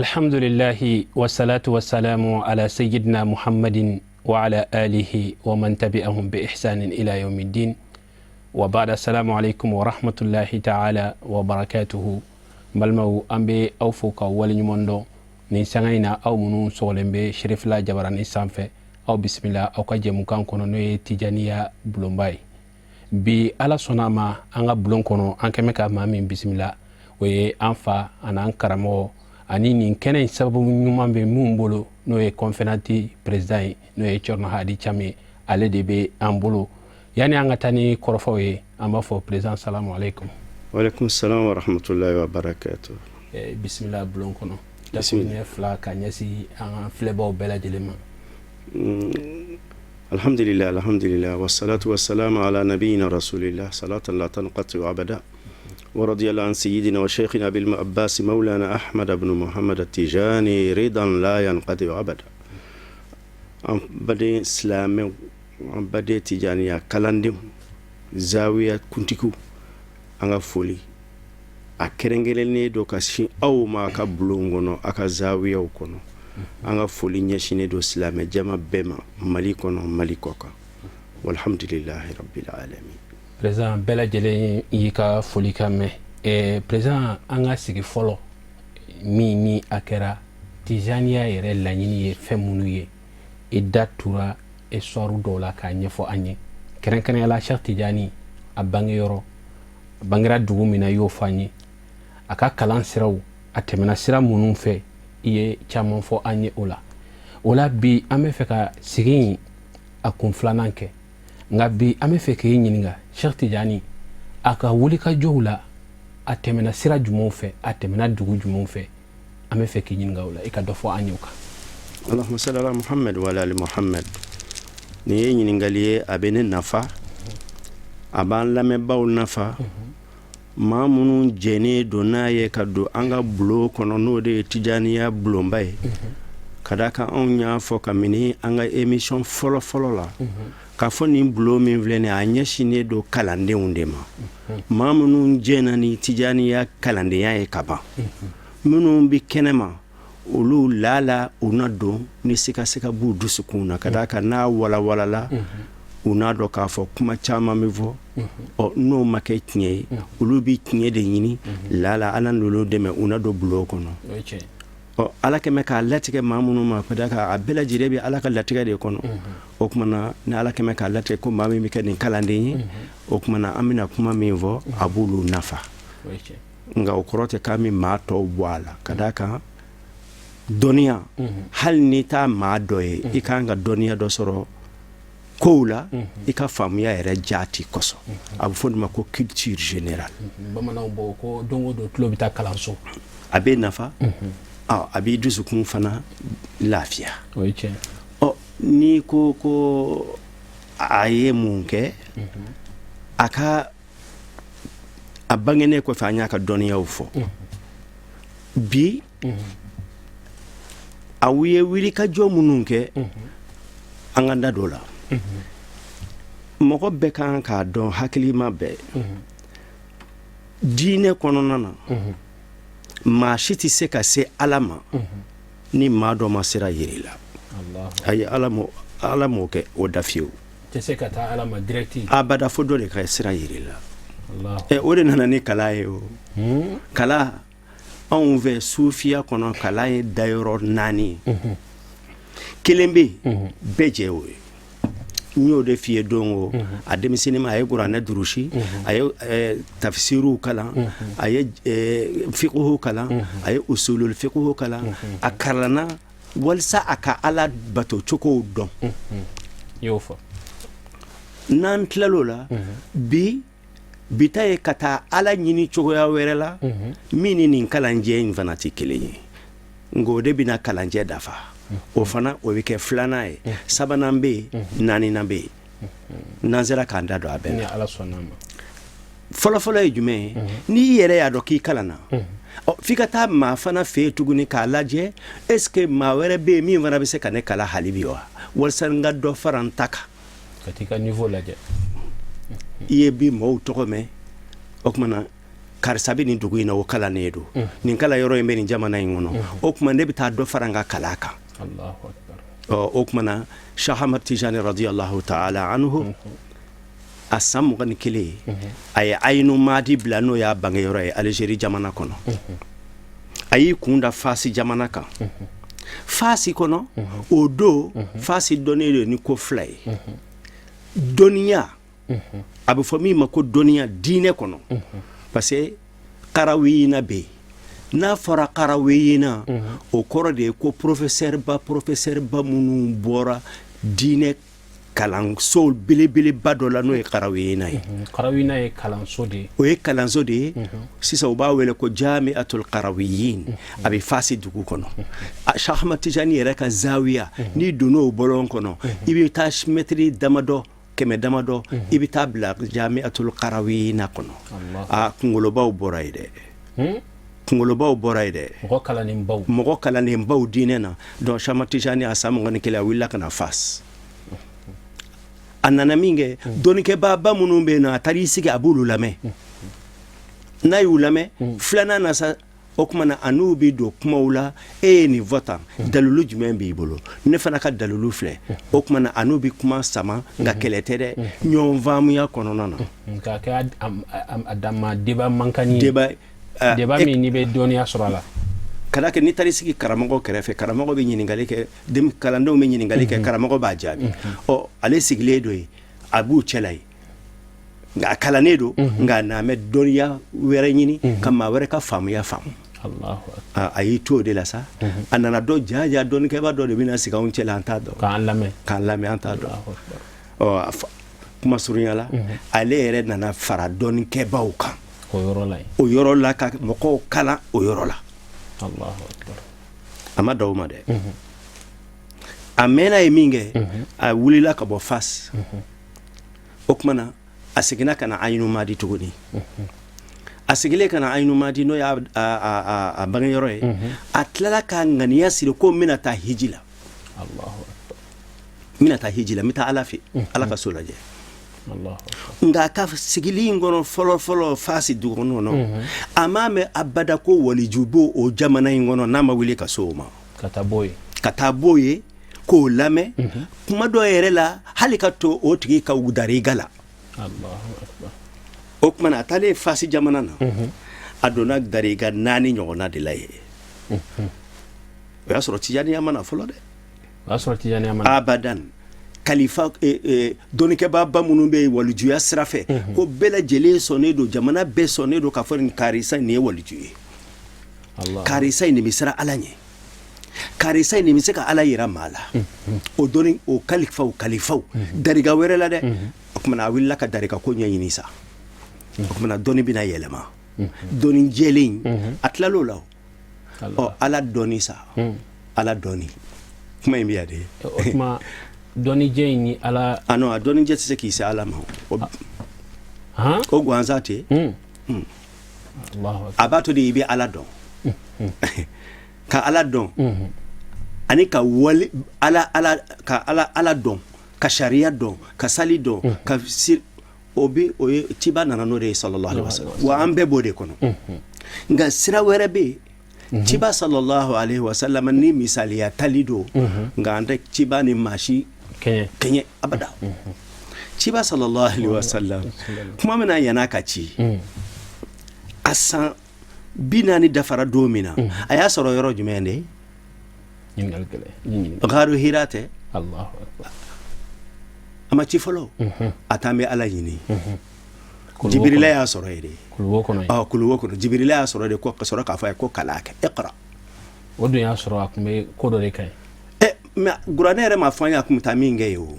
الحمد لله والصلاة والسلام على سيدنا محمد وعلى آله ومن تبعهم بإحسان إلى يوم الدين وبعد السلام عليكم ورحمة الله تعالى وبركاته ملمو أمبي أوفوك ولنموندو نسانينا أو منو سولمبي شريف لا جبراني سانفي أو بسم الله أو كجمو كان كونو نوي تيجانيا بلومباي bi ala sona ma an ka bulon kɔnɔ an kɛmɛ ka maa min bisimila o ye an fa ani an karamɔgɔ ani nin kɛnɛ in sababu ɲuman bɛ mun bolo n'o ye conférencier président ye n'o ye Cɔrɔna Hadi Came ale de bɛ an bolo yani an ka taa ni kɔrɔfɔw ye an b'a fɔ président salamu alaikum. Wa alaikum salam wa rahmatullahi wa barakatuh. Bisimila bulon kɔnɔ dafinɛ fila ka ɲɛsin an filɛbaw bɛɛ lajɛlen ma. Alhamdulillah, alhamdulillah, wassalatu wassalamu ala nabiyyina rasulillah, salatan la tanqati abada. Wa radiyallahu an sayyidina wa shaykhina bil Abbas Maulana Ahmad ibn Muhammad at-Tijani ridan la yanqati abada. An bade islam an bade tijaniya kalandim zawiya kuntiku an ga foli a kerengelene do ka shi aw ma ka bulongono aka zawiya kono. An ka foli ɲɛsinnen do silamɛ jama bɛɛ ma Mali kɔnɔ Mali kɔ kan walhamdulillahi rabbil alamin. Président bɛɛ lajɛlen y'i ka foli kan mɛn président an ka sigi fɔlɔ min ni a kɛra tijaniya yɛrɛ laɲini ye fɛn minnu ye i da tura histoire dɔw la k'a ɲɛfɔ an ye kɛrɛnkɛrɛnyala Cheikh Tijani a bangeyɔrɔ a bangera dugu min na i y'o fɔ an ye a ka kalan siraw a tɛmɛna sira minnu fɛ i ye caman fɔ an ye o la bi an bɛ fɛ ka sigi a kun filanan kɛ nka bi an bɛ fɛ k'i ɲininka Cheikh Tijani a ka wulikajɔw la a tɛmɛna sira jumɛnw fɛ a tɛmɛna dugu jumɛnw fɛ an bɛ fɛ k'i ɲininka o la i ka dɔ fɔ an ye o kan. Allahumma salli ala Muhammad wa ala ali Muhammad. Ni ye ɲininkali ye a bɛ ne nafa a b'an lamɛnbaaw nafa maa minnu jɛnen don n'a ye ka don an ka bulon kɔnɔ n'o de ye tijaniya bulonba ye ka da kan anw y'a fɔ kabini an ka émission fɔlɔ la k'a fɔ nin bulon min filɛ nin ye a ɲɛsinnen don kalandenw de ma maa minnu jɛnna ni tijaniya kalandenya ye ka ban minnu bɛ kɛnɛma olu lala u na don ni sikasika b'u dusukun na ka da kan n'a walawalala u n'a dɔn k'a fɔ kuma caman bɛ fɔ n'o ma kɛ tiɲɛ ye olu bɛ tiɲɛ de ɲini lala ala n'olu dɛmɛ u na don bulon kɔnɔ ala kɛmɛ k'a latigɛ maa minnu ma ka da kan a bɛɛ lajɛlen bɛ ala ka latigɛ de kɔnɔ o kumana ni ala kɛmɛ k'a latigɛ ko maa min bɛ kɛ nin kalanden ye o kumana an bɛna kuma min fɔ a b'olu nafa nka o kɔrɔ tɛ k'an bɛ maa tɔw bɔ a la ka da kan dɔnniya hali n'i t'a maa dɔ ye i kan ka dɔnniya dɔ sɔrɔ kow la i ka faamuya yɛrɛ jaati kosɔn a bɛ fɔ nin ma ko culture générale bamananw bɔ ko don o don tulo bɛ taa kalanso a bɛ nafa a b'i dusukun fana lafiya n'i ko a ye mun kɛ a ka a bangenen kɔfɛ an y'a ka dɔnniyaw fɔ bi a ye wulikajɔ minnu kɛ an ka da dɔ la mɔgɔ bɛɛ kan k'a dɔn hakilima bɛɛ diinɛ kɔnɔna na maa si tɛ se ka se ala ma ni maa dɔ ma sira yiri la ayi ala m'o kɛ o da fiyewu tɛ se ka taa ala ma direct abada fo dɔ de ka sira yiri la o de nana ni kala ye o kala anw fɛ sufiya kɔnɔ kala ye dayɔrɔ 4 kelen bɛ bɛɛ jɛ o ye n y'o de f'i ye don o a denmisɛnnin ma a ye kuranɛ durusi a ye tafisiruw kalan a ye fiqhu kalan a ye usulul fiqhu kalan a kalanna walasa a ka ala bato cogow dɔn y'o fɔ n'an tilal'o la bi ta ye ka taa ala ɲini cogoya wɛrɛ la min ni nin kalanjɛ in fana tɛ kelen ye nka o de bɛna kalanjɛ dafa o fana o bɛ kɛ filanan ye sabanan bɛ yen naaninan bɛ yen n'an sera k'an da don a bɛɛ la fɔlɔfɔlɔ ye jumɛn ye n'i yɛrɛ y'a dɔn k'i kalanna f'i ka taa maa fana fɛ yen tuguni k'a lajɛ est-ce que maa wɛrɛ bɛ yen min fana bɛ se ka ne kala hali bi wa walasa n ka dɔ fara n ta kan ka t'i ka niveau lajɛ i ye bi mɔgɔw tɔgɔ mɛn o kumana karisa bɛ nin dugu in na o kalannen don nin kala yɔrɔ in bɛ nin jamana in kɔnɔ o tuma ne bɛ taa dɔ fara n ka kala kan o tuma na Cheikh Ahmad Tijani radiyallahu ta'ala anhu a san 21 a ye Ayinu Madi bila n'o y'a bange yɔrɔ ye Algérie jamana kɔnɔ a y'i kun da Fasi jamana kan Fasi kɔnɔ o don Fasi dɔnnen don ni ko fila ye dɔnniya a bɛ fɔ min ma ko dɔnniya diinɛ kɔnɔ parce que Karawiyina bɛ yen n'a fɔra Karawiyina o kɔrɔ de ye ko professeur ba minnu bɔra diinɛ kalanso belebeleba dɔ la n'o ye Karawiyina ye. Karawiyina ye kalanso de ye. O ye kalanso de ye sisan u b'a wele ko Jami'atul Karawiyin a bɛ Fasi dugu kɔnɔ Cheikh Ahmad Tijani yɛrɛ ka zawiya n'i donna o bɔlɔn kɔnɔ i bɛ taa mɛtiri damadɔ kɛmɛ damadɔ i bɛ taa bila Jami'atul Karawiyina kɔnɔ kunkolobaw bɔra yen dɛ kunkolobaw bɔra yen dɛ mɔgɔ kalannenbaw diinɛ na donc Cheikh Ahmad Tijani a san 21 a wulila ka na Fas a nana min kɛ dɔnnikɛbaaba minnu bɛ yen nɔ a taara i sigi a b'olu lamɛn n'a y'u lamɛn filanan na sa o tuma na a n'u bɛ don kumaw la e ye nin fɔ tan dalilu jumɛn b'i bolo ne fana ka dalilu filɛ o tuma na a n'u bɛ kuma sama nka kɛlɛ tɛ dɛ ɲɔgɔn faamuya kɔnɔna na k'a kɛ a dama débat mankani débat min n'i bɛ dɔnniya sɔrɔ a la ka da kɛ n'i taara i sigi karamɔgɔ kɛrɛfɛ karamɔgɔ bɛ ɲininkali kɛ kalandenw bɛ ɲininkali kɛ karamɔgɔ b'a jaabi ɔ ale sigilen do yen a b'u cɛla yen nka a kalannen do nka a n'a mɛ dɔnniya wɛrɛ ɲini ka maa wɛrɛ ka faamuya faamu a y'i to o de la sa a nana dɔ jaja dɔnnikɛba dɔ de bɛna sigi anw cɛla an t'a dɔn k'an lamɛn an t'a dɔn ɔ kuma surunya la ale yɛrɛ nana fara dɔnnikɛbaw kan o yɔrɔ la ka mɔgɔw kalan o yɔrɔ la a ma daw ma dɛ a mɛnna ye min kɛ a wulila ka bɔ Fas o tuma na a seginna ka na Ayinu Madi tuguni a sigilen ka na Ayinu Madi n'o y'a bangeyɔrɔ ye a tilala ka ŋaniya siri ko n bɛna taa hiji la n bɛ taa Ala fɛ Ala ka so lajɛ nka a ka sigili in kɔnɔ fɔlɔ Fasi dugu kɔnɔ a m'a mɛn abada ko waliju b'o o jamana in kɔnɔ n'a ma wuli ka so o ma ka taa b'o ye k'o lamɛn kuma dɔ yɛrɛ la hali ka to o tigi ka dariga la o tuma na a taalen Fasi jamana na a donna dariga 4 ɲɔgɔnna de la ye o y'a sɔrɔ Tijaniya ma na fɔlɔ dɛ abadan kalifa dɔnnikɛbaaba minnu bɛ walijuya sira fɛ ko bɛɛ lajɛlen sɔnnen don jamana bɛɛ sɔnnen don k'a fɔ nin karisa nin ye waliju ye karisa in de bɛ siran Ala ɲɛ karisa in de bɛ se ka Ala yira maa la o kalifaw dariga wɛrɛ la dɛ o tuma na a wulila ka dariga ko ɲɛɲini sa o tuma na dɔnni bɛna yɛlɛma dɔnni jɛlen a tilal'o la ɔ Ala dɔnni sa Ala dɔnni kuma in bɛ yan de o tuma dɔnnijɛ in ni Ala non a dɔnnijɛ tɛ se k'i se Ala ma o gansan tɛ a b'a to de i bɛ Ala dɔn ka Ala dɔn ani ka wali Ala dɔn ka sariya dɔn ka sali dɔn ka o ye Tiba nana n'o de ye sallallahu alaihi wasallam wa an bɛɛ b'o de kɔnɔ nka sira wɛrɛ bɛ yen Tiba sallallahu alaihi wasallam ni misaliya tali do nka an tɛ Tiba ni maasi kɛɲɛ abada Tiba sallallahu alaihi wasallam kuma min na yan'a ka ci a san 40 dafara don min na a y'a sɔrɔ yɔrɔ jumɛn de Gaaru Hira tɛ a ma ci fɔlɔ a taa bɛ Ala ɲini Jibirila y'a sɔrɔ ye de kuluwo kɔnɔ Jibirila y'a sɔrɔ de ko ka sɔrɔ k'a fɔ a ye ko kalan kɛ Iqra o don y'a sɔrɔ a tun bɛ ko dɔ de kɛ mais kuranɛ yɛrɛ ma fɔ an ye a tun bɛ taa min kɛ ye o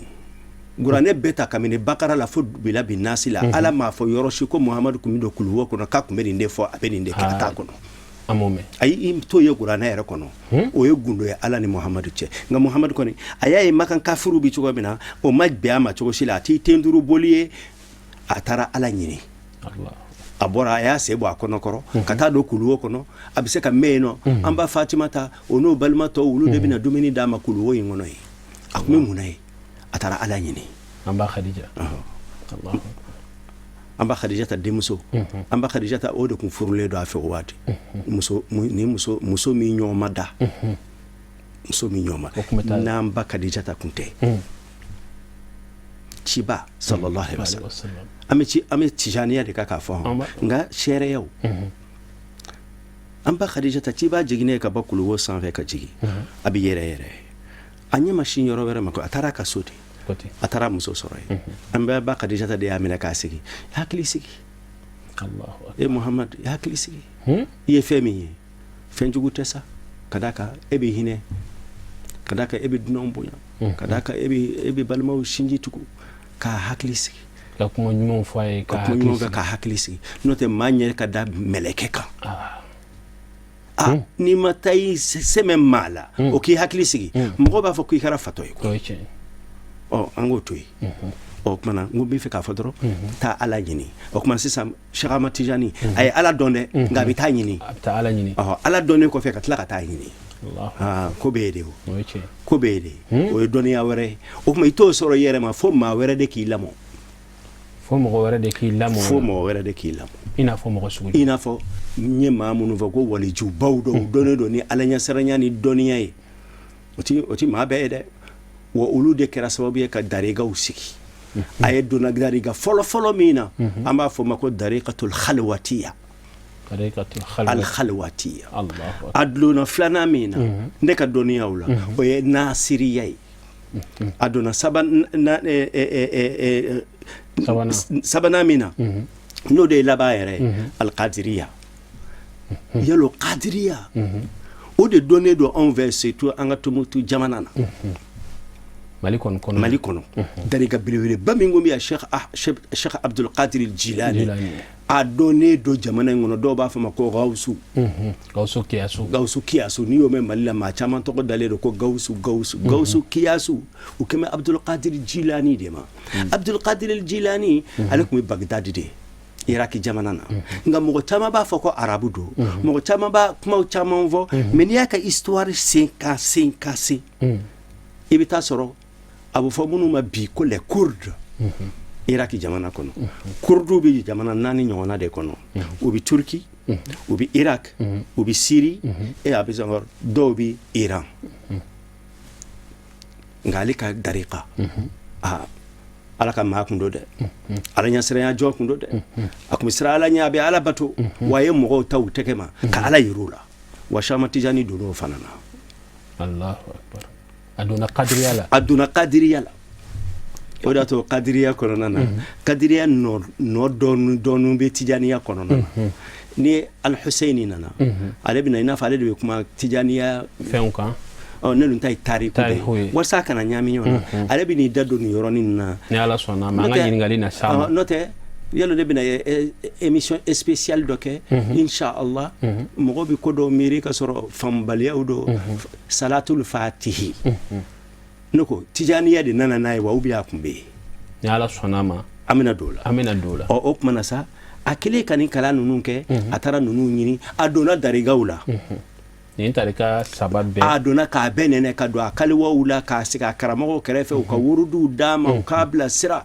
kuranɛ bɛɛ ta kabini Bakara la fo bila bi Nasi la Ala m'a fɔ yɔrɔ si ko Muhamadu tun bɛ don kuluwo kɔnɔ k'a tun bɛ nin de fɔ a bɛ nin de kɛ a t'a kɔnɔ a m'o mɛn ayi i t'o ye kuranɛ yɛrɛ kɔnɔ o ye gundo ye Ala ni Muhamadu cɛ nka Muhamadu kɔni a y'a ye Makan kafiru bɛ cogo min na o ma bɛn a ma cogo si la a t'i ten duuru boli ye a taara Ala ɲini a bɔra a y'a sen bɔ a kɔnɔkɔrɔ ka taa don kuluwo kɔnɔ a bɛ se ka mɛn yen nɔ an ba Fatimata o n'o balima tɔw olu de bɛna dumuni d'a ma kuluwo in kɔnɔ ye a tun bɛ mun na ye a taara Ala ɲini an ba Khadija an ba khadijata demuso an ba khadijata o de kun furulen do a fɛ o waati muso min ɲɔgɔn da muso min ɲɔgɔn n'an ba khadijata kun tɛ ciba sallallahu alaihi wasallam an bɛ tijaniya de ka k'a fɔ nka sɛrɛyaw an ba khadijata ciba jiginnen ka bɔ kuluwo sanfɛ ka jigi a bɛ yɛrɛ a ɲɛ ma sin yɔrɔ wɛrɛ ma a taara a ka so de a taara muso sɔrɔ yen an bɛ ba khadijata de y'a minɛ k'a sigi hakili sigi muhamad hakili sigi i ye fɛn min ye fɛn jugu tɛ sa ka d'a kan e bɛ hinɛ ka d'a kan e bɛ dunanw bonya ka d'a kan e bɛ balimaw sinji tugu k'a hakili sigi ka kuma ɲumanw fɔ a ye k'a hakili sigi n'o tɛ maa ɲɛ ka da mɛlɛkɛ kan n'i ma taa i sɛmɛ maa la o k'i hakili sigi mɔgɔ b'a fɔ k'i kɛra fatɔ ye an k'o to yen o kumana n ko b'i fɛ k'a fɔ dɔrɔn taa ala ɲini o kuma sisan Cheikh Ahmad Tijani a ye ala dɔn dɛ nka a bɛ taa ɲini ala dɔnnen kɔfɛ ka tila ka taa ɲini ko bɛ ye de ko bɛ ye de o ye dɔnniya wɛrɛ ye o kuma i t'o sɔrɔ i yɛrɛ ma fo maa wɛrɛ de k'i lamɔ fo mɔgɔ wɛrɛ de k'i lamɔ i n'a fɔ mɔgɔ sugu i n'a fɔ n ye maa minnu fɔ ko walijubaw dɔw dɔnnen don ni ala ɲɛsiranya ni dɔnniya ye o ti maa bɛɛ ye dɛ wa olu de kɛra sababu ye ka darigaw sigi a ye donna dariga fɔlɔ min na an b'a fɔ ma ko dariqatul khalwatiya al-khalwatiya a donna filanan min na ne ka dɔnniyaw la o ye nasiriya ye a donna sabanan min na n'o de ye laban yɛrɛ ye al-qadiriya yalo qadiriya o de donnen don anw fɛ surtout an ka Tumutu jamana na Mali kɔnɔ dariga belebeleba min ko bɛ yan Cheikh Abdul Qadir Jilani a donnen don jamana in kɔnɔ dɔw b'a fɔ ma ko Gawusu Kiyasu n'i y'o mɛn Mali la maa caman tɔgɔ dalen don ko Gawusu Kiyasu o kɛmɛ Abdul Qadir Jilani de ma Abdul Qadir Jilani ale tun bɛ Bagdadi de Iraki jamana na nka mɔgɔ caman b'a fɔ ko arabu don mɔgɔ caman b'a kumaw caman fɔ mais n'i y'a ka histoire sen kase i bɛ taa sɔrɔ a bɛ fɔ minnu ma bi ko les Kurdes Iraki jamana kɔnɔ Kurdu bɛ jamana 4 ɲɔgɔnna de kɔnɔ u bɛ Turki u bɛ Irak u bɛ Syrie et a bɛ sɔrɔ dɔw bɛ Iran nka ale ka dariqa ala ka maa kun do dɛ ala ɲɛsiranya jɔ kun do dɛ a kun bɛ siran ala ɲɛ a bɛ ala bato wa a ye mɔgɔw ta u tɛgɛ ma ka ala yir'u la wa Cheikh Ahmad Tijani donn'o fana na Allahu akbar a donna kadiriya la o de y'a to kadiriya kɔnɔna na kadiriya nɔ dɔɔnin bɛ tijaniya kɔnɔna na ni Al-Husseini nana ale bɛ na i n'a fɔ ale de bɛ kuma tijaniya fɛnw kan ne dun ta ye tariku de ye walasa a kana ɲagami ɲɔgɔn na ale bɛ n'i da don nin yɔrɔnin na ni ala sɔnna ma an ka ɲininkali na s'a ma n'o tɛ yalo de bɛna émission spéciale dɔ kɛ inshallah mɔgɔ bɛ ko dɔw miiri ka sɔrɔ faamubaliyaw don salatul fatihi ne ko tijaniya de nana n'a ye wa ou bien a kun bɛ yen ni ala sɔnna ma an bɛna don o la o tuma na sa a kɛlen ka nin kalan ninnu kɛ a taara ninnu ɲini a donna darigaw la nin tarika saba bɛɛ a donna k'a bɛɛ nɛnɛ ka don a kaliwaw la k'a sigi a karamɔgɔw kɛrɛfɛ u ka wuruduw d'a ma u k'a bila sira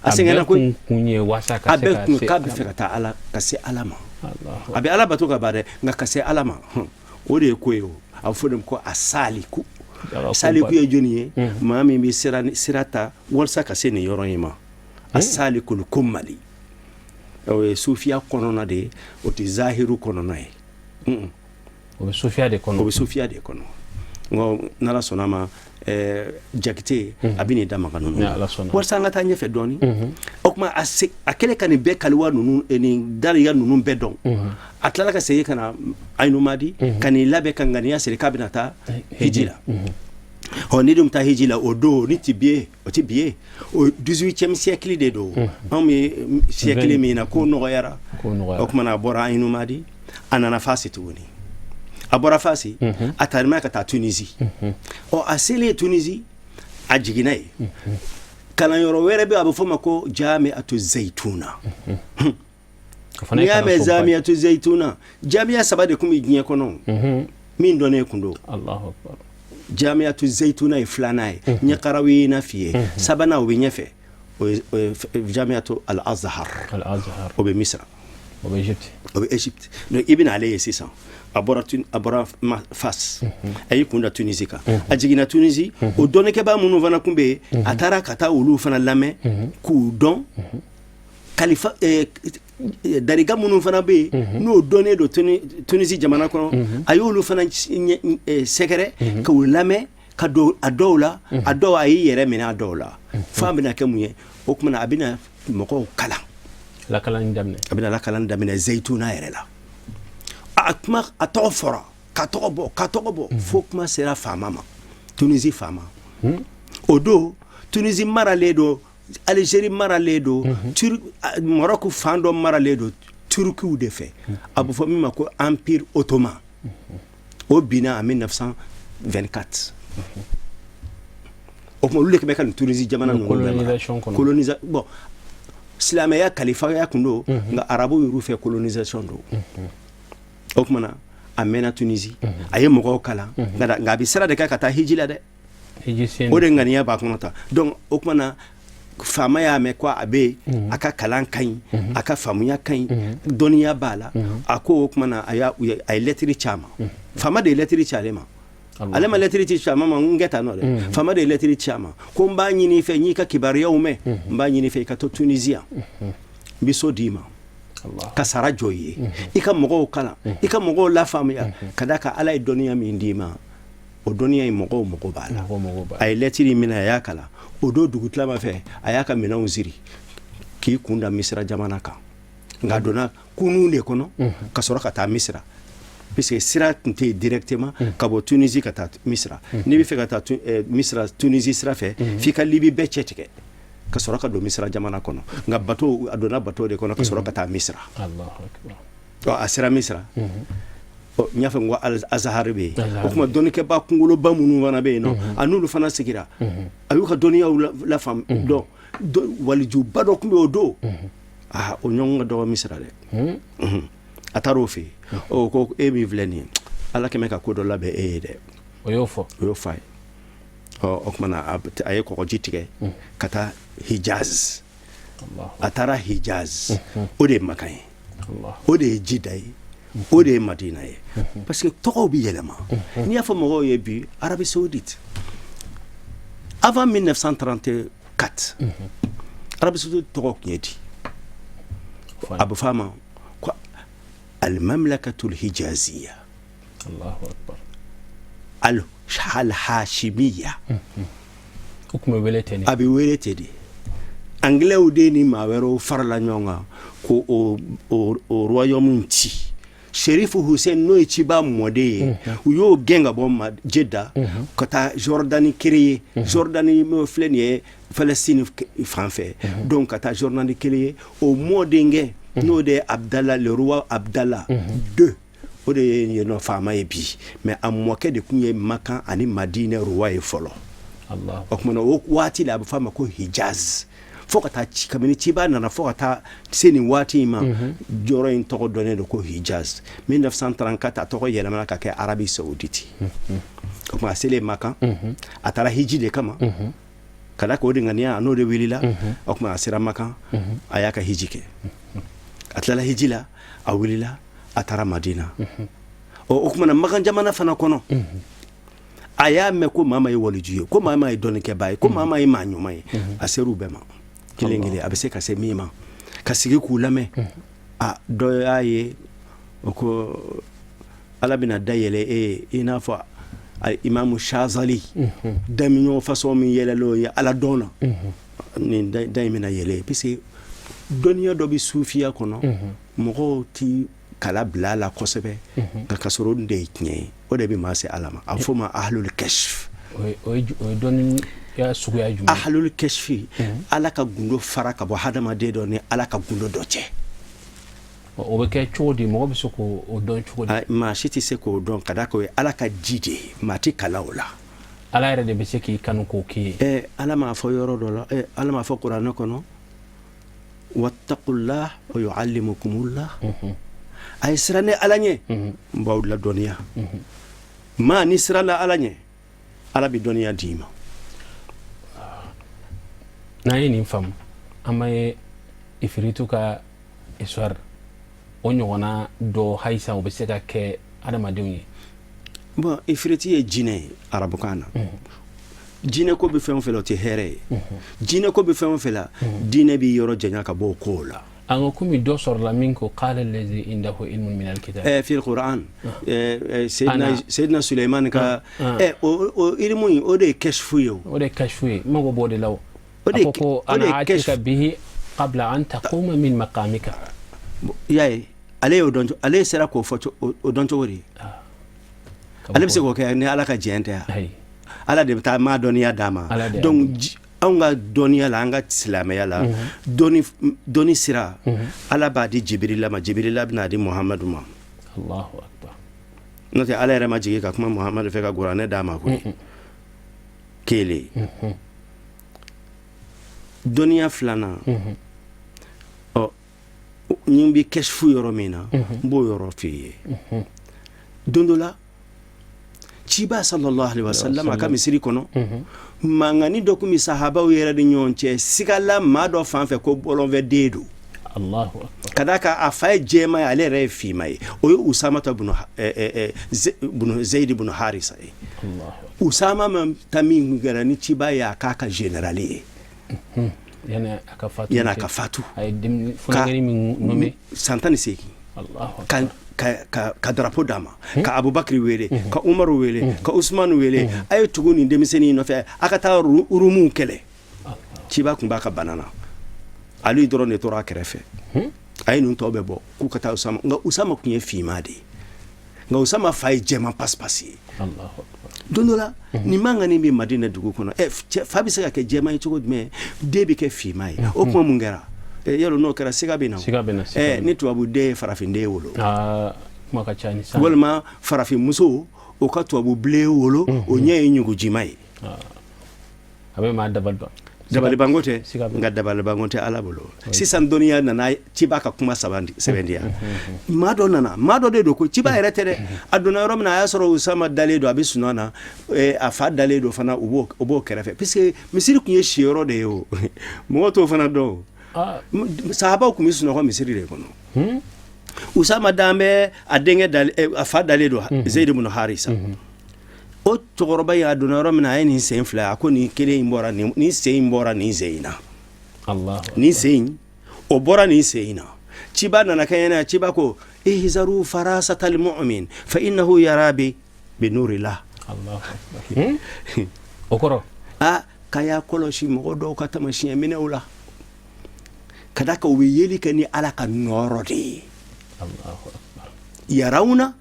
a sɛgɛnna ko kun ye wasa ka se k'a bɛ fɛ ka taa ala ka se ala ma a bɛ ala bato ka ban dɛ nka ka se ala ma o de ye ko ye o a bɛ fɔ de ko a saliku ye jɔnni ye maa min bɛ sira ta walasa ka se nin yɔrɔ in ma a salikul kumali o ye sufiya kɔnɔna de ye o tɛ zahiru kɔnɔna ye o bɛ sufiya de kɔnɔ nko n'ala sɔnna ma jakite a bɛ nin da maga ninnu walasa an ka taa ɲɛfɛ dɔɔni o tuma a kɛlen ka nin bɛɛ kaliwa ninnu nin dariya ninnu bɛɛ dɔn a tilala ka segin ka na Ainumadi ka nin labɛn ka ŋaniya siri k'a bɛna taa hiji la ni dun bɛ taa hiji la o don ni o tɛ bi ye o 18e siècle de don anw bɛ siècle min na ko nɔgɔyara o tuma a bɔra Ainumadi a nana Fasi tuguni a bɔra Fasi a taarima ka taa Tunizi a selen Tunizi a jiginna ye kalanyɔrɔ wɛrɛ bɛ a bɛ fɔ ma ko Jamiatu Zaytuna n'i y'a mɛn Jamiatu Zaytuna jamiya 3 de tun bɛ diɲɛ kɔnɔ min dɔnnen kun don Jamiatu Zaytuna ye 2nan ye ɲɛkaraw ye na f'i ye 3nan o bɛ ɲɛfɛ jamiatu al-azhar o be misra o be egypte donc ibn alayhi sisan abora fas ayi kunda Tunisie kan a jigina Tunisie o dɔnnekɛba minnu fana kun bɛ a taara ka taa olu fana lamɛn k'u dɔn kalifa dariga minnu fana bɛ yen n'o dɔnnen don Tunisie jamana kɔnɔ a y'olu fana sɛgɛrɛ k'u lamɛn ka don a dɔw la a dɔw a y'i yɛrɛ minɛ a dɔw la f'a bɛna kɛ mun ye o kumana a bɛna mɔgɔw kalan a bɛna lakalan daminɛ Zayituna yɛrɛ la a kuma a tɔgɔ fɔra ka tɔgɔ bɔ fo kuma sera faama ma Tunisie faama o don Tunisie maralen don Algérie maralen don Maroc fan dɔ maralen don Turkiw de fɛ a bɛ fɔ min ma ko Empire Ottoman o binna en 1924 o kuma olu de bɛ ka nin Tunisie jamana ninnu colonisation bon silamɛya kalifaya kun don nka arabu y'u fɛ colonisation don o kumana a mɛnna Tunisie a ye mɔgɔw kalan nka a bɛ sira de kɛ ka taa hiji la dɛ o de ŋaniya b'a kɔnɔ ta donc o kumana faama y'a mɛn ko a bɛ a ka kalan ka ɲi a ka faamuya ka ɲi dɔnniya b'a la a ko o kumana a ye lɛtiri ci a ma faama de ye lɛtiri ci ale ma ale ma lɛtiri ci a ma n kɛ tan nɔ dɛ faama de ye lɛtiri ci a ma ko n b'a ɲini i fɛ n y'i ka kibaruyaw mɛn n b'a ɲini i fɛ i ka to Tunisie n bɛ so d'i ma ka sara jɔ i ye i ka mɔgɔw kalan i ka mɔgɔw lafaamuya ka d'a kan Ala ye dɔnniya min d'i ma o dɔnniya in mɔgɔw mago b'a la a ye lɛtiri minɛ a y'a kalan o don dugutilama fɛ a y'a ka minɛnw siri k'i kun da Misira jamana kan nka a donna kunun de kɔnɔ ka sɔrɔ ka taa Misira puisque sira tun tɛ yen directement ka bɔ Tunisie ka taa Misira n'i bɛ fɛ ka taa Misira Tunisie sira fɛ f'i ka Libi bɛɛ cɛ tigɛ ka sɔrɔ ka don Misira jamana kɔnɔ nka bateau a donna bateau de kɔnɔ ka sɔrɔ ka taa Misira a sera Misira n y'a fɔ n ko Azahari bɛ yen o kuma dɔnnikɛba kunkoloba minnu fana bɛ yen nɔ a n'olu fana sigira a y'u ka dɔnniyaw lafaamu dɔn walijuba dɔ tun bɛ o don o ɲɔgɔn ka dɔgɔ Misira dɛ a taara o fɛ yen o ko e min filɛ nin ye Ala kɛmɛ ka ko dɔ labɛn e ye dɛ o y'o fɔ a ye o kumana a ye kɔgɔji tigɛ ka taa Hijaz a taara Hijaz o de ye Makan ye o de ye Jida ye o de ye Madina ye parce que tɔgɔw bɛ yɛlɛma n'i y'a fɔ mɔgɔw ye bi Arabie Saoudite avant 1934 Arabie Saoudite tɔgɔ tun ye di a bɛ fɔ a ma ko al-Mamlakatul Hijaziya al-Hashimiya a bɛ wele ten de anglais de ni maa wɛrɛw farala ɲɔgɔn kan ko o royaume ci Sherifu Hussein n'o ye ciba mɔden ye u y'o gɛn ka bɔ Jeddah ka taa Jordani créer Jordani filɛ nin ye Palestine fan fɛ donc ka taa Jordani créer o mɔdenkɛ n'o de ye Abdallah le roi Abdallah II o de ye yen nɔ faama ye bi mais a mɔkɛ de tun ye Makan ani Madinɛ roi ye fɔlɔ o kumana o waati la a bɛ fɔ a ma ko Hijaz fo ka taa kabini ciba nana fo ka taa se nin waati in ma jɔyɔrɔ in tɔgɔ dɔnnen don ko Hijaz 1934 a tɔgɔ yɛlɛmana ka kɛ Arabie Saoudite o kuma a selen Makan a taara hiji de kama ka da k'o de ŋaniya a n'o de wulila o kuma a sera Makan a y'a ka hiji kɛ a tilala hiji la a wulila a taara Madina o kumana Makan jamana fana kɔnɔ a y'a mɛn ko maa ye waliju ye ko maa ye dɔnnikɛba ye ko maa ye maa ɲuman ye a ser'u bɛɛ ma kelen kelen a bɛ se ka se min ma ka sigi k'u lamɛn a dɔ y'a ye o ko Ala bɛna dayɛlɛ e ye i n'a fɔ Imamu Shazali damiɲɔgɔn façon min yɛlɛlen ye Ala dɔn na nin da in bɛna yɛlɛ puisque dɔnniya dɔ bɛ sufiya kɔnɔ mɔgɔw ti kala bila a la kosɛbɛ nka ka sɔrɔ olu de ye tiɲɛ ye o de bɛ maa se Ala ma a bɛ fɔ o ma ahlul kashf o ye dɔnniya suguya jumɛn ahlul kashfi Ala ka gundo fara ka bɔ hadamaden dɔ ni Ala ka gundo dɔ cɛ o bɛ kɛ cogo di mɔgɔ bɛ se k'o dɔn cogo di maa si tɛ se k'o dɔn ka da k'o ye Ala ka di de ye maa tɛ kala o la Ala yɛrɛ de bɛ se k'i kanu k'o k'i ye Ala m'a fɔ yɔrɔ dɔ la Ala m'a fɔ kuranɛ kɔnɔ wattaqullah wa yu'allimukumullah a ye siran ni Ala ɲɛ n b'aw ladɔnniya maa ni siranna Ala ɲɛ Ala bɛ dɔnniya d'i ma n'an ye nin faamu ama ye ifiritu ka histoire o ɲɔgɔnna dɔ haisa o bɛ se ka kɛ adamadenw ye. bon ifiriti ye jinɛ ye arabukan na jinɛ ko bɛ fɛn o fɛn la o tɛ hɛrɛ ye jinɛ ko bɛ fɛn o fɛn la diinɛ bɛ yɔrɔ janya ka bɔ o kow la. an ko komi dɔ sɔrɔla min ko qala allazi indahu ilmun min alkitab fi alquran Seydina Suleiman ka o ilmu in o de ye kashfu ye o de ye kashfu ye mago b'o de la o a ko ana atika bihi qabla an taquma min maqamika yaye ale y'o dɔn ale sera k'o fɔ o dɔn cogo di ale bɛ se k'o kɛ ni ala ka jɛn tɛ yan ala de bɛ taa maa dɔnniya d'a ma donc anw ka dɔnniya la an ka silamɛya la dɔnni sira ala b'a di Jibirila ma Jibirila bɛna di Muhamadu ma Allahu akbar n'o tɛ ala yɛrɛ ma jigin ka kuma Muhamadu fɛ ka kuranɛ d'a ma koyi kelen dɔnniya filanan ni bɛ kɛsifu yɔrɔ min na n b'o yɔrɔ f'i ye don dɔ la ciba sallallahu alaihi wasallam a ka misiri kɔnɔ mangani dɔ kun bɛ sahabaw yɛrɛ ni ɲɔgɔn cɛ sigala maa dɔ fan fɛ ko bɔlɔnfɛ den don ka d'a kan a fa ye jɛma ye ale yɛrɛ ye finma ye o ye Usamata bunu Zaid bunu Harisa ye Usama ta min kɛra ni ciba ye a k'a ka général ye yana aka fatu san 18 ka drapeau d'a ma ka Abubakar wele ka Umar wele ka Usman wele a ye tugu nin denmisɛnnin nɔfɛ a ka taa Urumu kɛlɛ ciba kun b'a ka bana na ali dɔrɔn de tora a kɛrɛfɛ a ye nin tɔw bɛ bɔ k'u ka taa Usama nka Usama kun ye finma de ye nka Usama fa ye jɛman pasipasi ye don dɔ la nin mangani bɛ Madina dugu kɔnɔ fa bɛ se ka kɛ jɛman ye cogo jumɛn den bɛ kɛ finma ye o kuma mun kɛra yalo n'o kɛra siga bɛ na ni tubabu den ye farafin den wolo walima farafin muso o ka tubabu bilen wolo o ɲɛ ye ɲugujima ye a bɛ maa dabalibanko tɛ nka dabalibanko tɛ ala bolo sisan dɔnniya nana ciba ka kuma sɛbɛntiya maa dɔ de don ko ciba yɛrɛ tɛ dɛ a donna yɔrɔ min na a y'a sɔrɔ Usama dalen don a bɛ sunɔgɔ na a fa dalen don fana o b'o kɛrɛfɛ puisque misiri tun ye siyɔrɔ de ye o mɔgɔ t'o fana dɔn sahabaw tun bɛ sunɔgɔ misiri de kɔnɔ Usama dan bɛ a denkɛ a fa dalen don Zaid ibn Harisa o cɛkɔrɔba y'a donna yɔrɔ min na a ye nin sen fila a ko nin kelen in bɔra nin sen in bɔra nin sen in na nin sen o bɔra nin sen in na ciba nana kɛ ɲɛna ciba ko ihzaru farasatal mu'min fa innahu yara bi nurillah o kɔrɔ k'a y'a kɔlɔsi mɔgɔ dɔw ka tamasiyɛn minɛw la ka da kan u bɛ yeli kɛ ni ala ka nɔɔrɔ de ye yarawna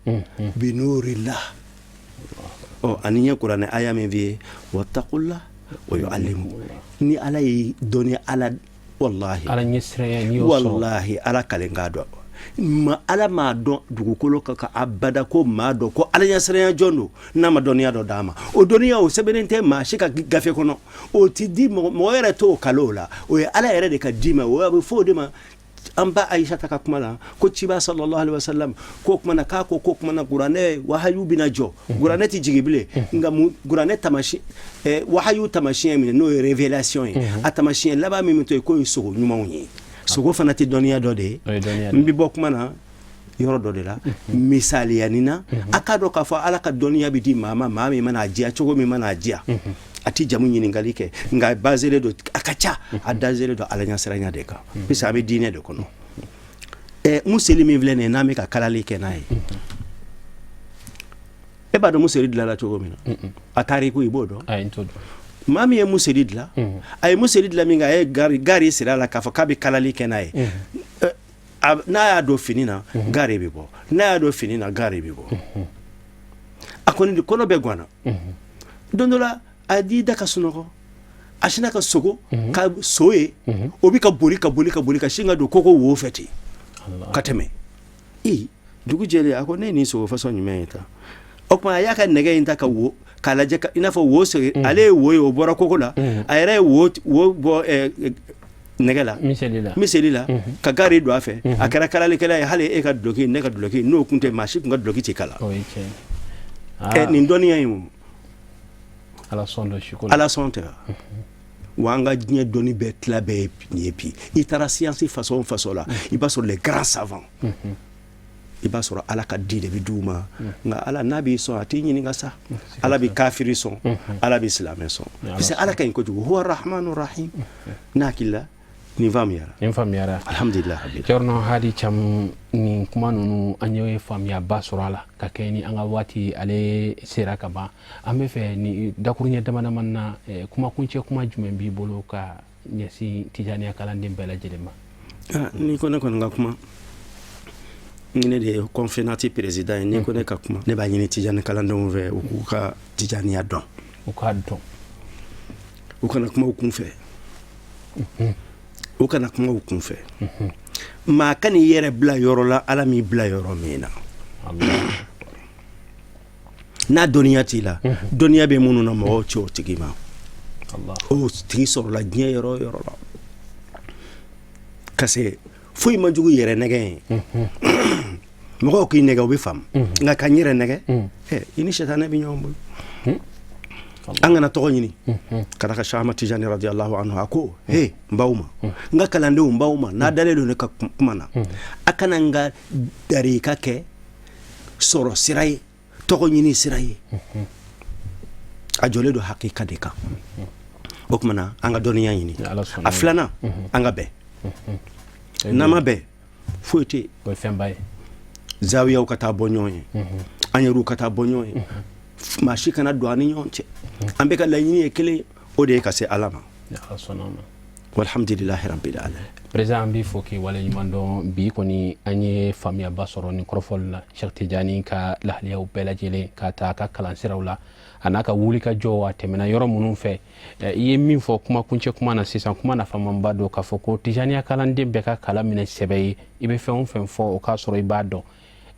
bi nurillah ani ye kuranɛ aya min f'i ye wattaqullah wa yu'allimu ni ala ye dɔnni ala wallahi ala kalen k'a dɔn ala m'a dɔn dugukolo kan ka abada ko maa dɔn ko ala ɲɛsiranya jɔn don n'a ma dɔnniya dɔ d'a ma o dɔnniya o sɛbɛnnen tɛ maa si ka gafe kɔnɔ o ti di mɔgɔ yɛrɛ t'o kalo la o ye ala yɛrɛ de ka di ma o a bɛ fɔ o de ma an ba Aisha ta ka kuma la ko ciba sallallahu alaihi wasallam ko kuma na ko kuma na kuranɛ wahayu bina jɔ kuranɛ ti jigi bilen nka kuranɛ tamashi wahayu tamasiyɛn min n'o ye révélation ye a tamasiyɛn laban min to ye ko ye sogo ɲumanw ye sogo fana tɛ dɔnniya dɔ de ye n bɛ bɔ kuma na yɔrɔ dɔ de la misaliyanin na a k'a dɔn k'a fɔ ala ka dɔnniya bɛ di maa min mana a diya cogo min mana a diya a ti jamu ɲininkali kɛ nka a baselen don a ka ca a daselen don ala ɲɛsiranya de kan puisque a bɛ diinɛ de kɔnɔ museli min filɛ nin ye n'an bɛ ka kalali kɛ n'a ye e b'a dɔn museli dilanna cogo min na a tariku i b'o dɔn maa min ye museli dilan a ye museli dilan min kɛ a ye gari siri a la k'a fɔ k'a bɛ kalali kɛ n'a ye n'a y'a don fini na gari bɛ bɔ n'a y'a don fini na gari bɛ bɔ a kɔni kɔnɔ bɛ ganna don dɔ la a di da ka sunɔgɔ a sina ka sogo ka so ye o bɛ ka boli ka sin ka don koko wo fɛ ten ka tɛmɛ dugu jɛlen a ko ne ye nin sogo fasɔn jumɛn ye ta o tuma a y'a ka nɛgɛ in ta ka wo k'a lajɛ i n'a fɔ wo sɛgɛ ale ye wo ye o bɔra koko la a yɛrɛ ye wo bɔ nɛgɛ la miseli la ka gari don a fɛ a kɛra kalalikɛla ye hali e ka duloki ne ka duloki n'o kun tɛ maa si kun ka duloki tɛ kala nin dɔnniya in ala sɔn tɛ wa an ka diɲɛ dɔnni bɛɛ tila bɛɛ ye bi i taara siyansi façon o façon la i b'a sɔrɔ les grands savants i b'a sɔrɔ ala ka di de bɛ d'u ma nka ala n'a b'i sɔn a t'i ɲininka sa ala bɛ kafiri sɔn ala bɛ silamɛ sɔn parce que ala ka ɲi kojugu huwa rahmanu rahim n'a hakili la nin faamuyara alhamdulillah Cerno Hadi Cham ni kuma ninnu an ye faamuyaba sɔrɔ a la ka kɛ ni an ka waati ale sera ka ban an bɛ fɛ ni dakuruɲɛ damadamani na kuma kuncɛ kuma jumɛn b'i bolo ka ɲɛsin tijaniya kalanden bɛɛ lajɛlen ma ni ko ne kɔni ka kuma ne de ye conférencier président ye ni ko ne ka kuma ne b'a ɲini tijani kalandenw fɛ u k'u ka tijaniya dɔn u k'a dɔn u kana kuma u kun fɛ u kana kuma u kun fɛ maa ka n'i yɛrɛ bila yɔrɔ la ala m'i bila yɔrɔ min na n'a dɔnniya t'i la dɔnniya bɛ minnu na mɔgɔw ci o tigi ma o tigi sɔrɔla diɲɛ yɔrɔ o yɔrɔ la ka se foyi man jugu yɛrɛ nɛgɛ ye mɔgɔw k'i nɛgɛ u bɛ faamu nka ka n yɛrɛ nɛgɛ i ni sɛtanɛ bɛ ɲɔgɔn bolo an kana tɔgɔ ɲini kada ka Shama Tijani radiyallahu anhu a ko n baw ma n ka kalandenw n baw ma n'a dalen don ne ka kuma na a kana n ka darika kɛ sɔrɔ sira ye tɔgɔ ɲini sira ye a jɔlen don hakika de kan o tuma na an ka dɔnniya ɲini a filanan an ka bɛn n'an ma bɛn foyi tɛ yen zawiyaw ka taa bɔ ɲɔgɔn ye an yɛrɛw ka taa bɔ ɲɔgɔn ye maa si kana don an ni ɲɔgɔn cɛ an bɛ ka laɲini ye kelen o de ye ka se ala ma walhamdulilahi rabbil alamin président an b'i fo k'i waleɲuman dɔn bi kɔni an ye faamuyaba sɔrɔ nin kɔrɔfɔli la Cheikh Tijani ka lahaliyaw bɛɛ lajɛlen ka taa a ka kalansiraw la a n'a ka wulikajɔ a tɛmɛna yɔrɔ minnu fɛ i ye min fɔ kuma kuncɛ kuma na sisan kuma nafamanba don k'a fɔ ko tijaniya kalanden bɛɛ ka kala minɛ sɛbɛ ye i bɛ fɛn o fɛn fɔ o k'a sɔrɔ i b'a dɔn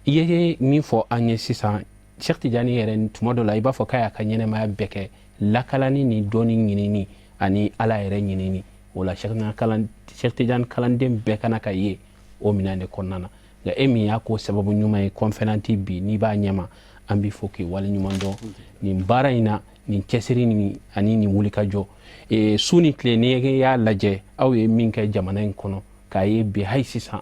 i ye min fɔ an ye sisan Cheikh Tijani yɛrɛ tuma dɔ la i b'a fɔ k'a y'a ka ɲɛnɛmaya bɛɛ kɛ lakalani ni dɔɔni ɲinini ani ala yɛrɛ ɲinini o la Cheikh Tijani kalanden bɛɛ kana ka ye o minɛn de kɔnɔna na nka e min y'a ko sababu ɲuman ye conférence bi n'i b'a ɲɛma an b'i fo k'i waleɲuman dɔn nin baara in na nin cɛsiri ni ani nin wulikajɔ su ni tile n'i y'a lajɛ aw ye min kɛ jamana in kɔnɔ k'a ye bi hali sisan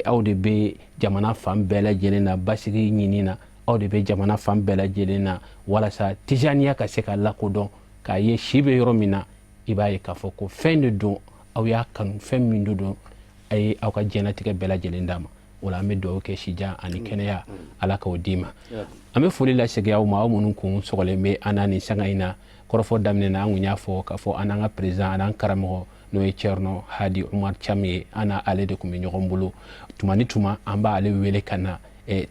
aw de bɛ jamana fan bɛɛ lajɛlen na basigi ɲini na aw de bɛ jamana fan bɛɛ lajɛlen na walasa tijaniya ka se ka lakodɔn k'a ye si bɛ yɔrɔ min na i b'a ye k'a fɔ ko fɛn de don aw y'a kanu fɛn min de don a ye aw ka diɲɛlatigɛ bɛɛ lajɛlen d'a ma o la an bɛ dugawu kɛ sijan ani kɛnɛya ala k'o d'i ma an bɛ foli lasegin aw ma aw minnu kun sɔgɔlen bɛ an na nin sanga in na kɔrɔfɔ daminɛ na an kun y'a fɔ k'a fɔ an n'an ka président an n'an karamɔgɔ n'o ye Cerno Hadi Umar Cham ye an n'ale de tun bɛ ɲɔgɔn bolo tuma ni tuma an b'ale wele ka na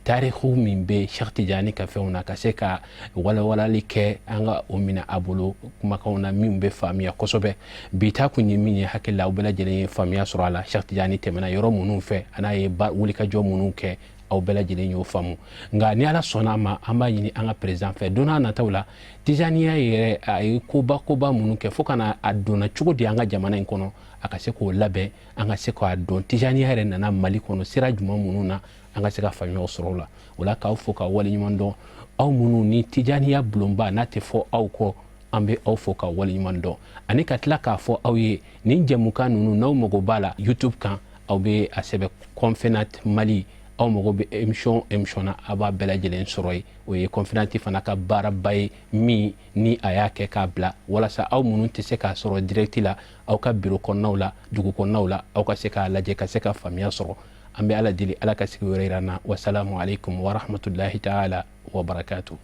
tarihu min bɛ Cheikh Tijani ka fɛnw na ka se ka walawalali kɛ an ka o minɛ a bolo kumakanw na min bɛ faamuya kosɛbɛ bi ta kun ye min ye hakili la aw bɛɛ lajɛlen ye faamuya sɔrɔ a la Cheikh Tijani tɛmɛna yɔrɔ minnu fɛ a n'a ye wulikajɔ minnu kɛ aw bɛɛ lajɛlen y'o faamu nka ni ala sɔnna a ma an b'a ɲini an ka président fɛ don n'a nataw la tijaniya yɛrɛ a ye koba minnu kɛ fo ka na a donna cogo di an ka jamana in kɔnɔ a ka se k'o labɛn an ka se k'a dɔn tijaniya yɛrɛ nana Mali kɔnɔ sira jumɛn minnu na an ka se ka faamuyaw sɔrɔ o la o la k'aw fo ka waleɲuman dɔn aw minnu ni tijaniya bulonba n'a tɛ fɔ aw kɔ an bɛ aw fo ka waleɲuman dɔn ani ka tila k'a fɔ aw ye nin jɛmukan ninnu n'aw mago b'a la YouTube kan aw bɛ a sɛbɛn Confénat Mali aw mago bɛ émission na a b'a bɛɛ lajɛlen sɔrɔ yen o ye Confénat fana ka baaraba ye min ni a y'a kɛ k'a bila walasa aw minnu tɛ se k'a sɔrɔ direct la aw ka bureau kɔnɔnaw la dugu kɔnɔnaw la aw ka se k'a lajɛ ka se ka faamuya sɔrɔ an bɛ ala deli ala ka sigi wɛrɛ yir'an na wasalamu alaikum wa rahmatulahi ta'ala wa barakatuh.